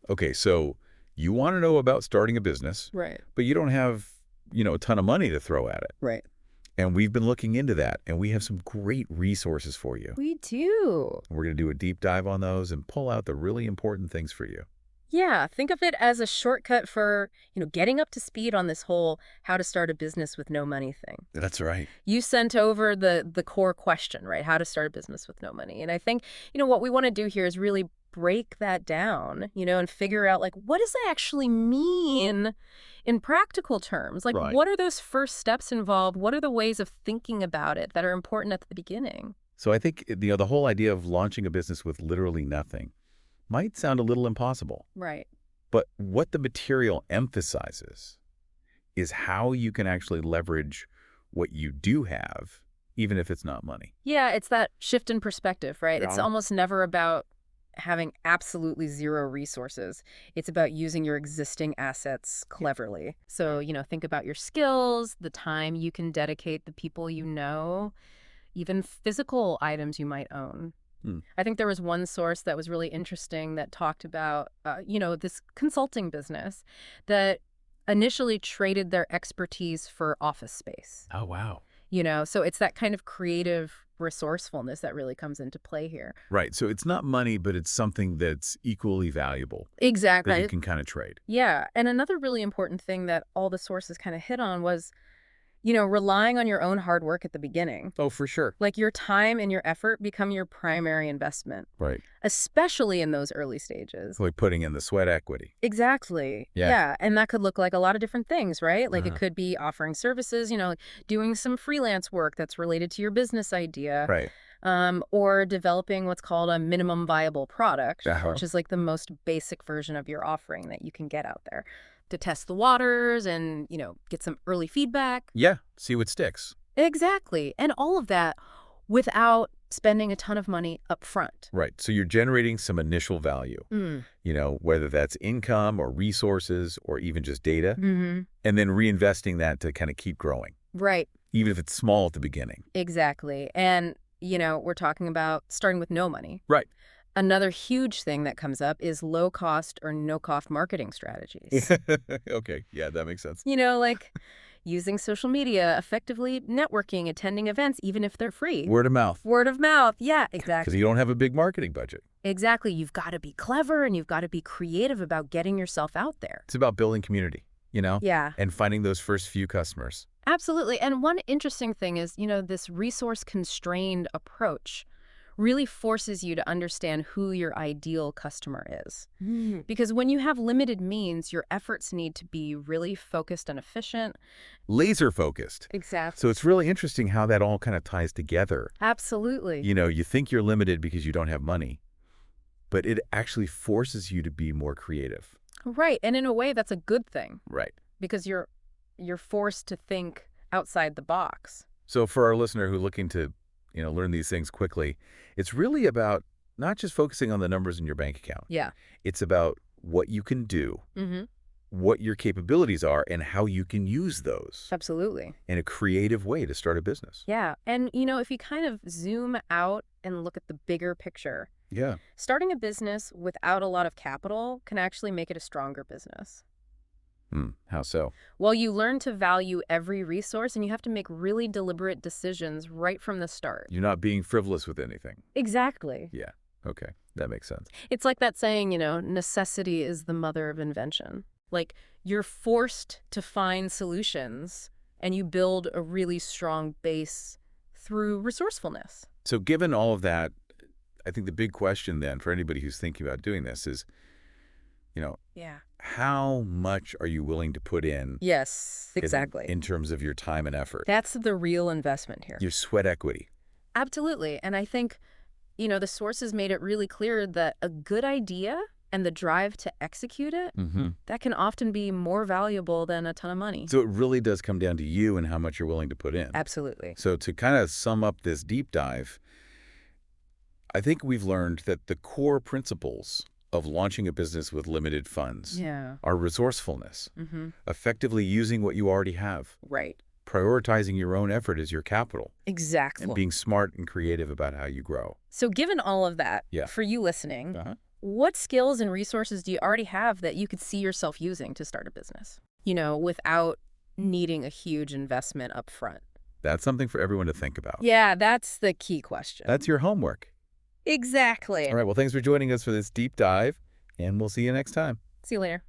Okay, so you want to know about starting a business, Right. but you don't have, a ton of money to throw at it. Right. And we've been looking into that, and we have some great resources for you. We do. We're going to do a deep dive on those and pull out the really important things for you. Yeah, think of it as a shortcut for, getting up to speed on this whole how to start a business with no money thing. That's right. You sent over the core question, right? How to start a business with no money. And I think, what we want to do here is really break that down, and figure out like what does that actually mean in practical terms? Like Right. what are those first steps involved? What are the ways of thinking about it that are important at the beginning? So I think, the whole idea of launching a business with literally nothing might sound a little impossible. Right. But what the material emphasizes is how you can actually leverage what you do have, even if it's not money. Yeah, it's that shift in perspective, right? It's Yeah. almost never about having absolutely zero resources. It's about using your existing assets cleverly. So, think about your skills, the time you can dedicate, the people you know, even physical items you might own. Hmm. I think there was one source that was really interesting that talked about, this consulting business that initially traded their expertise for office space. Oh, wow. So it's that kind of creative resourcefulness that really comes into play here. Right. So it's not money, but it's something that's equally valuable that Exactly. you can kind of trade. Yeah. And another really important thing that all the sources kind of hit on was, relying on your own hard work at the beginning. Oh, for sure. Like your time and your effort become your primary investment, Right. especially in those early stages. Like putting in the sweat equity. Exactly. Yeah. Yeah. And that could look like a lot of different things, right? Like it Uh-huh. could be offering services, like doing some freelance work that's related to your business idea. Right. Or developing what's called a minimum viable product, Uh-huh. which is like the most basic version of your offering that you can get out there to test the waters and, get some early feedback. Yeah. See what sticks. Exactly. And all of that without spending a ton of money up front. Right. So you're generating some initial value, whether that's income or resources or even just data, Mm-hmm. and then reinvesting that to kind of keep growing, Right. even if it's small at the beginning. Exactly. And, we're talking about starting with no money. Right. Another huge thing that comes up is low cost or no cost marketing strategies. Okay. Yeah, that makes sense. Like using social media, effectively networking, attending events, even if they're free. Word of mouth. Word of mouth. Yeah, Because exactly. you don't have a big marketing budget. Exactly. You've got to be clever and you've got to be creative about getting yourself out there. It's about building community, Yeah, and finding those first few customers. absolutely. And one interesting thing is, this resource constrained approach really forces you to understand who your ideal customer is. Because when you have limited means, your efforts need to be really focused and efficient. Laser focused. Exactly. So it's really interesting how that all kind of ties together. Absolutely. You think you're limited because you don't have money, but it actually forces you to be more creative. Right. And in a way, that's a good thing Right. because you're forced to think outside the box. So for our listener who's looking to, learn these things quickly, it's really about not just focusing on the numbers in your bank account. Yeah. It's about what you can do, Mm-hmm. what your capabilities are, and how you can use those Absolutely. in a creative way to start a business. Yeah. And, if you kind of zoom out and look at the bigger picture, Yeah. starting a business without a lot of capital can actually make it a stronger business. How so? Well, you learn to value every resource and you have to make really deliberate decisions right from the start. You're not being frivolous with anything. Exactly. Yeah. Okay. That makes sense. It's like that saying, necessity is the mother of invention. Like you're forced to find solutions and you build a really strong base through resourcefulness. So given all of that, I think the big question then for anybody who's thinking about doing this is, Yeah. how much are you willing to put in Yes, exactly. in terms of your time and effort, That's the real investment here. your sweat equity? Absolutely. And I think, the sources made it really clear that a good idea and the drive to execute it, that can often be more valuable than a ton of money. So it really does come down to you and how much you're willing to put in. Absolutely. So to kind of sum up this deep dive, I think we've learned that the core principles of launching a business with limited funds Yeah. are resourcefulness, Mm-hmm. effectively using what you already have, Right. prioritizing your own effort as your capital, Exactly. and being smart and creative about how you grow. So given all of that, Yeah. for you listening, Uh-huh. What skills and resources do you already have that you could see yourself using to start a business? Without needing a huge investment up front. That's something for everyone to think about. Yeah, that's the key question. That's your homework. Exactly. All right, well, thanks for joining us for this deep dive, and we'll see you next time. See you later.